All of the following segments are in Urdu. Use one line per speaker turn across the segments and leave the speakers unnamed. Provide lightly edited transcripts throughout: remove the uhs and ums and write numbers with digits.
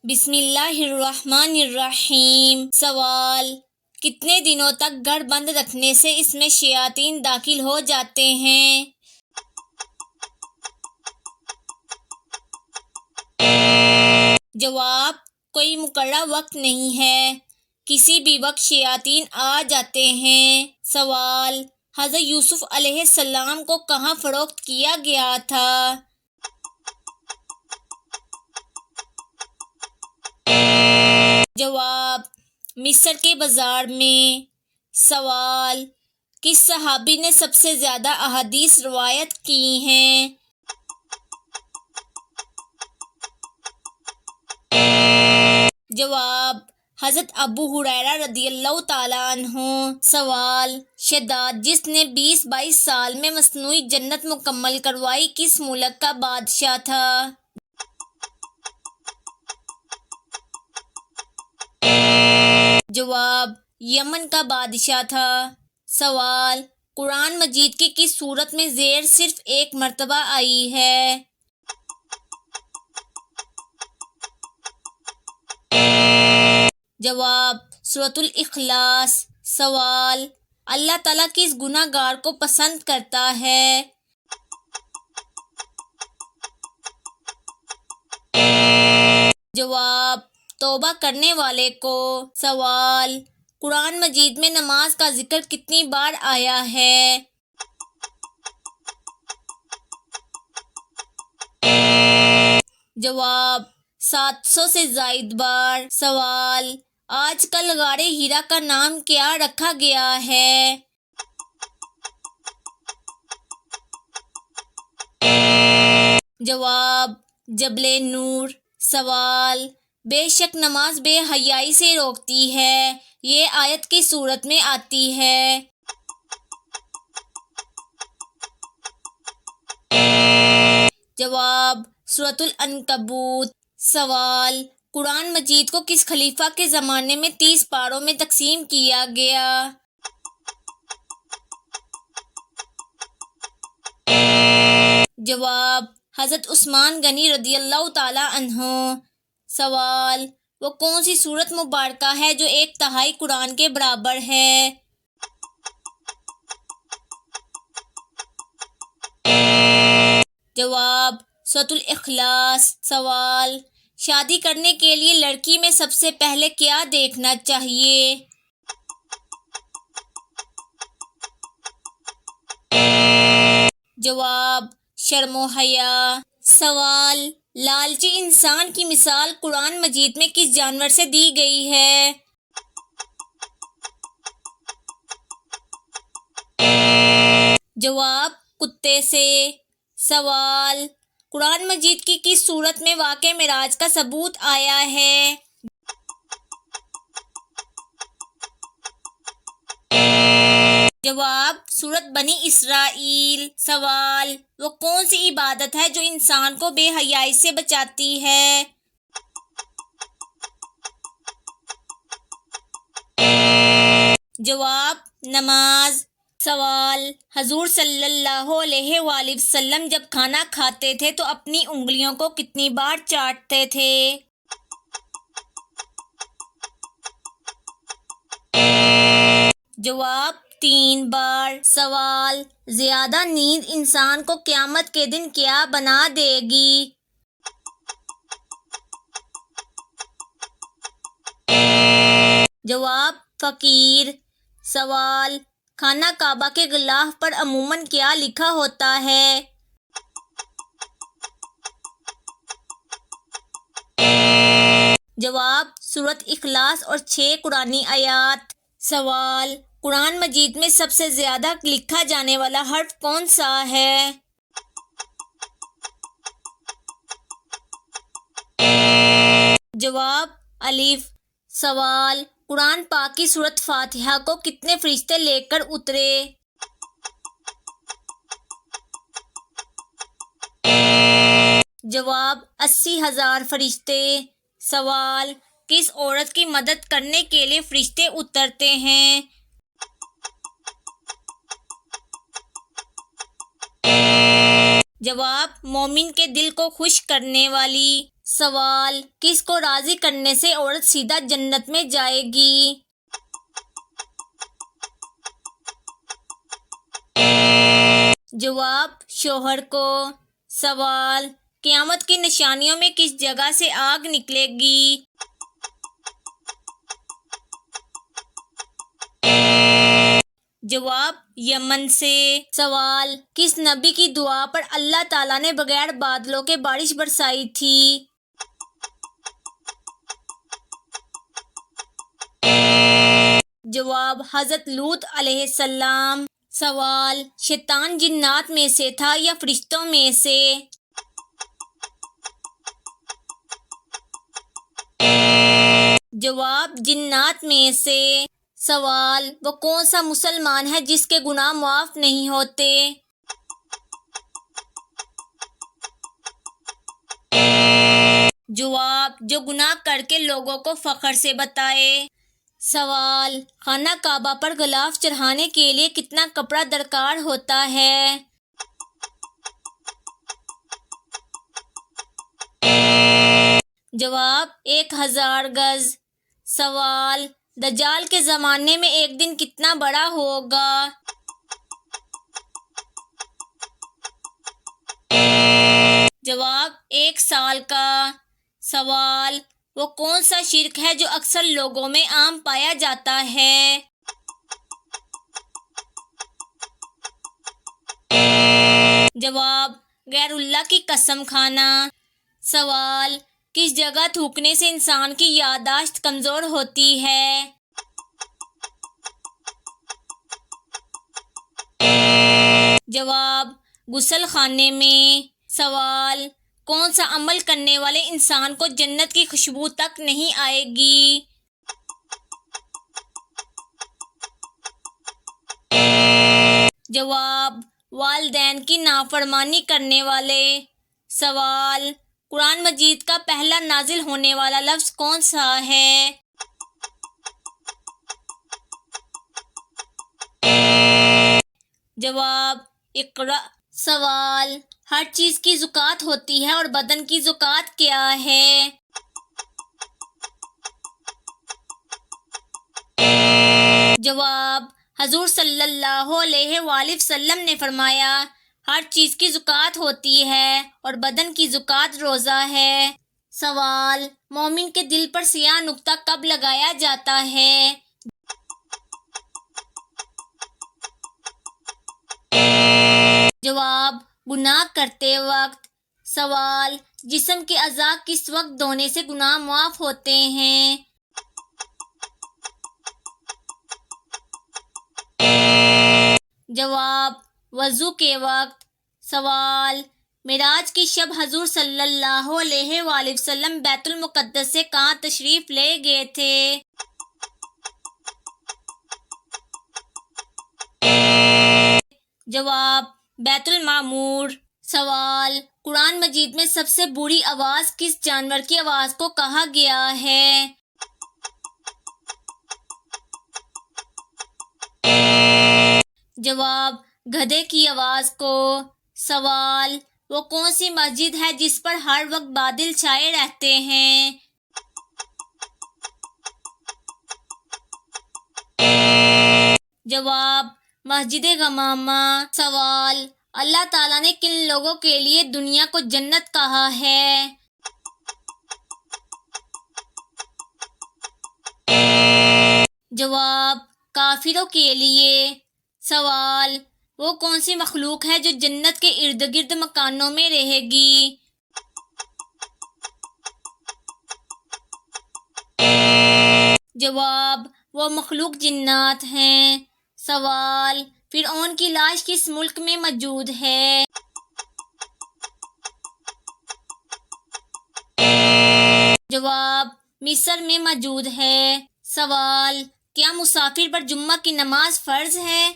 بسم اللہ الرحمن الرحیم۔ سوال: کتنے دنوں تک گھر بند رکھنے سے اس میں شیاطین داخل ہو جاتے ہیں؟ جواب: کوئی مقررہ وقت نہیں ہے، کسی بھی وقت شیاطین آ جاتے ہیں۔ سوال: حضرت یوسف علیہ السلام کو کہاں فروخت کیا گیا تھا؟ جواب: مصر کے بازار میں۔ سوال: کس صحابی نے سب سے زیادہ احادیث روایت کی ہیں؟ جواب: حضرت ابو ہریرہ رضی اللہ تعالیٰ عنہ۔ سوال: شداد جس نے 20-22 سال میں مصنوعی جنت مکمل کروائی کس ملک کا بادشاہ تھا؟ جواب: یمن کا بادشاہ تھا۔ سوال: قرآن مجید کی کس سورت میں زیر صرف ایک مرتبہ آئی ہے؟ جواب: سورۃ الاخلاص۔ سوال: اللہ تعالیٰ کس گناہ گار کو پسند کرتا ہے؟ جواب: توبہ کرنے والے کو۔ سوال: قرآن مجید میں نماز کا ذکر کتنی بار آیا ہے؟ جواب: 700 سے زائد بار۔ سوال: آج کل غار حرا کا نام کیا رکھا گیا ہے؟ جواب: جبل نور۔ سوال: بے شک نماز بے حیائی سے روکتی ہے، یہ آیت کس صورت میں آتی ہے؟ جواب: سورۃ العنکبوت۔ سوال: قرآن مجید کو کس خلیفہ کے زمانے میں 30 پاروں میں تقسیم کیا گیا؟ جواب: حضرت عثمان غنی رضی اللہ تعالیٰ عنہ۔ سوال: وہ کون سی سورت مبارکہ ہے جو 1/3 قرآن کے برابر ہے؟ جواب: سورۃ الاخلاص۔ سوال: شادی کرنے کے لیے لڑکی میں سب سے پہلے کیا دیکھنا چاہیے؟ جواب: شرم و حیا۔ سوال: لالچی انسان کی مثال قرآن مجید میں کس جانور سے دی گئی ہے؟ جواب: کتے سے۔ سوال: قرآن مجید کی کس سورت میں واقعہ معراج کا ثبوت آیا ہے؟ جواب: سورت بنی اسرائیل۔ سوال: وہ کون سی عبادت ہے جو انسان کو بے حیائی سے بچاتی ہے؟ جواب: نماز۔ سوال: حضور صلی اللہ علیہ وآلہ وسلم جب کھانا کھاتے تھے تو اپنی انگلیوں کو کتنی بار چاٹتے تھے؟ جواب: 3 بار۔ سوال: زیادہ نیند انسان کو قیامت کے دن کیا بنا دے گی؟ جواب: فقیر۔ سوال: خانہ کعبہ کے غلاف پر عموماً کیا لکھا ہوتا ہے؟ جواب: سورۃ اخلاص اور 6 قرآنی آیات۔ سوال: قرآن مجید میں سب سے زیادہ لکھا جانے والا حرف کون سا ہے؟ جواب: الف۔ سوال: قرآن پاک کی سورۃ فاتحہ کو کتنے فرشتے لے کر اترے؟ جواب: 80,000 فرشتے۔ سوال: کس عورت کی مدد کرنے کے لیے فرشتے اترتے ہیں؟ جواب: مومن کے دل کو خوش کرنے والی۔ سوال، کس کو راضی کرنے سے عورت سیدھا جنت میں جائے گی؟ جواب، شوہر کو۔ سوال، قیامت کی نشانیوں میں کس جگہ سے آگ نکلے گی؟ جواب، یمن سے۔ سوال، کس نبی کی دعا پر اللہ تعالیٰ نے بغیر بادلوں کے بارش برسائی تھی؟ جواب، حضرت لوط علیہ السلام۔ سوال، شیطان جنات میں سے تھا یا فرشتوں میں سے؟ جواب، جنات میں سے۔ سوال، وہ کون سا مسلمان ہے جس کے گناہ معاف نہیں ہوتے؟ جواب، جو گناہ کر کے لوگوں کو فخر سے بتائے۔ سوال، خانہ کعبہ پر غلاف چڑھانے کے لیے کتنا کپڑا درکار ہوتا ہے؟ جواب، 1000 گز۔ سوال، دجال کے زمانے میں ایک دن کتنا بڑا ہوگا؟ جواب، 1 سال کا۔ سوال، وہ کون سا شرک ہے جو اکثر لوگوں میں عام پایا جاتا ہے؟ جواب، غیر اللہ کی قسم کھانا۔ سوال، کس جگہ تھوکنے سے انسان کی یادداشت کمزور ہوتی ہے؟ جواب، غسل خانے میں۔ سوال، کون سا عمل کرنے والے انسان کو جنت کی خوشبو تک نہیں آئے گی؟ جواب، والدین کی نافرمانی کرنے والے۔ سوال، قرآن مجید کا پہلا نازل ہونے والا لفظ کون سا ہے؟ جواب، اقرأ۔ سوال، ہر چیز کی زکوٰۃ ہوتی ہے اور بدن کی زکوٰۃ کیا ہے؟ جواب، حضور صلی اللہ علیہ وآلہ وسلم نے فرمایا، ہر چیز کی زکوٰۃ ہوتی ہے اور بدن کی زکوٰۃ روزہ ہے۔ سوال، مومن کے دل پر سیاہ نقطہ کب لگایا جاتا ہے؟ جواب، گناہ کرتے وقت۔ سوال، جسم کے اعضاء کس وقت دھونے سے گناہ معاف ہوتے ہیں؟ جواب، وضو کے وقت۔ سوال، معراج کی شب حضور صلی اللہ علیہ وآلہ وسلم بیت المقدس سے کہاں تشریف لے گئے تھے؟ جواب، بیت المعمور۔ سوال، قرآن مجید میں سب سے بری آواز کس جانور کی آواز کو کہا گیا ہے؟ جواب، گدھے کی آواز کو۔ سوال، وہ کون سی مسجد ہے جس پر ہر وقت بادل چھائے رہتے ہیں؟ جواب، مسجد غمامہ۔ سوال، اللہ تعالیٰ نے کن لوگوں کے لیے دنیا کو جنت کہا ہے؟ جواب، کافروں کے لیے۔ سوال، وہ کون سی مخلوق ہے جو جنت کے ارد گرد مکانوں میں رہے گی؟ جواب، وہ مخلوق جنات ہیں۔ سوال، فرعون کی لاش کس ملک میں موجود ہے؟ جواب، مصر میں موجود ہے۔ سوال، کیا مسافر پر جمعہ کی نماز فرض ہے؟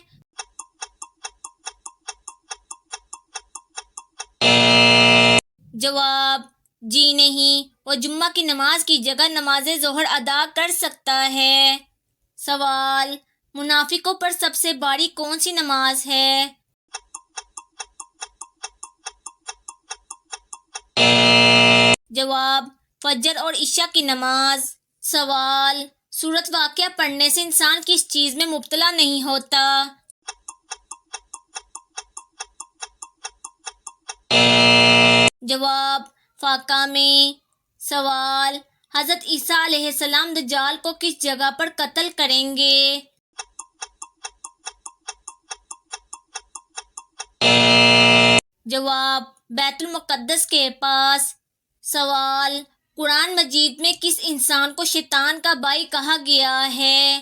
جواب، جی نہیں، وہ جمعہ کی نماز کی جگہ نماز ظہر ادا کر سکتا ہے۔ سوال، منافقوں پر سب سے باری کون سی نماز ہے؟ جواب فجر اور عشاء کی نماز۔ سوال سورت واقعہ پڑھنے سے انسان کس چیز میں مبتلا نہیں ہوتا؟ جواب فاقہ میں۔ سوال حضرت عیسیٰ علیہ السلام دجال کو کس جگہ پر قتل کریں گے؟ جواب بیت المقدس کے پاس۔ سوال قرآن مجید میں کس انسان کو شیطان کا بھائی کہا گیا ہے؟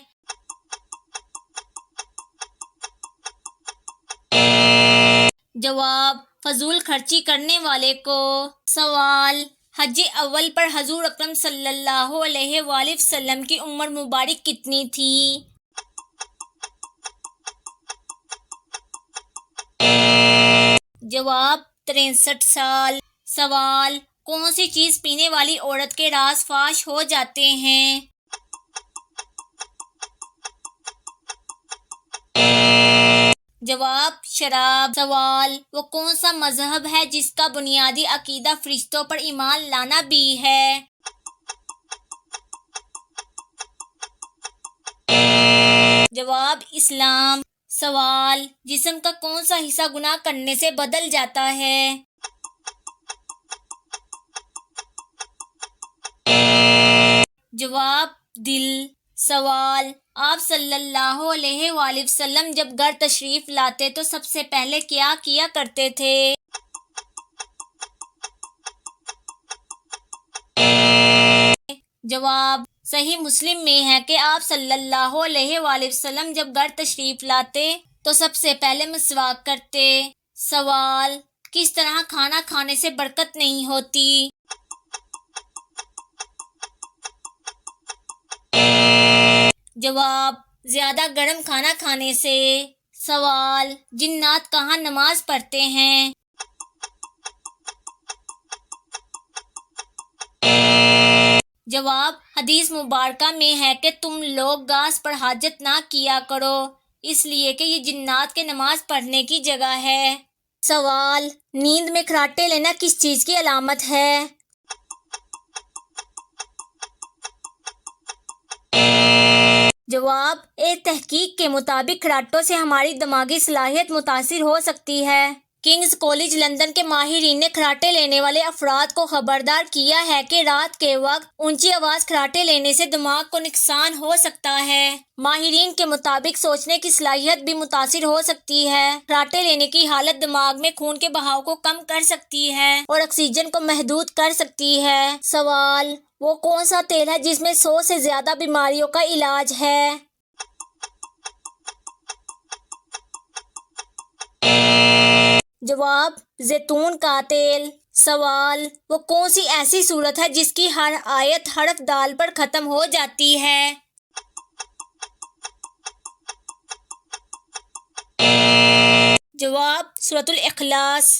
جواب فضول خرچی کرنے والے کو۔ سوال حج اول پر حضور اکرم صلی اللہ علیہ وآلہ وسلم کی عمر مبارک کتنی تھی؟ جواب 63 سال۔ سوال کون سی چیز پینے والی عورت کے راز فاش ہو جاتے ہیں؟ جواب شراب۔ سوال وہ کون سا مذہب ہے جس کا بنیادی عقیدہ فرشتوں پر ایمان لانا بھی ہے؟ جواب اسلام۔ سوال جسم کا کون سا حصہ گناہ کرنے سے بدل جاتا ہے؟ جواب دل۔ سوال آپ صلی اللہ علیہ وآلہ وسلم جب گھر تشریف لاتے تو سب سے پہلے کیا کیا کرتے تھے؟ جواب صحیح مسلم میں ہے کہ آپ صلی اللہ علیہ وآلہ وسلم جب گھر تشریف لاتے تو سب سے پہلے مسواک کرتے۔ سوال کس طرح کھانا کھانے سے برکت نہیں ہوتی؟ جواب زیادہ گرم کھانا کھانے سے۔ سوال جنات کہاں نماز پڑھتے ہیں؟ جواب حدیث مبارکہ میں ہے کہ تم لوگ گھاس پر حاجت نہ کیا کرو، اس لیے کہ یہ جنات کے نماز پڑھنے کی جگہ ہے۔ سوال نیند میں کھراٹے لینا کس چیز کی علامت ہے؟ جواب ایک تحقیق کے مطابق کھراٹوں سے ہماری دماغی صلاحیت متاثر ہو سکتی ہے۔ کنگز کالج لندن کے ماہرین نے کھراٹے لینے والے افراد کو خبردار کیا ہے کہ رات کے وقت اونچی آواز کھراٹے لینے سے دماغ کو نقصان ہو سکتا ہے۔ ماہرین کے مطابق سوچنے کی صلاحیت بھی متاثر ہو سکتی ہے۔ کھراٹے لینے کی حالت دماغ میں خون کے بہاؤ کو کم کر سکتی ہے اور آکسیجن کو محدود کر سکتی ہے۔ سوال وہ کون سا تیل ہے جس میں 100 سے زیادہ بیماریوں کا علاج ہے؟ جواب زیتون کا تیل۔ سوال وہ کون سی ایسی سورت ہے جس کی ہر آیت حرف دال پر ختم ہو جاتی ہے؟ جواب سورۃ الاخلاص۔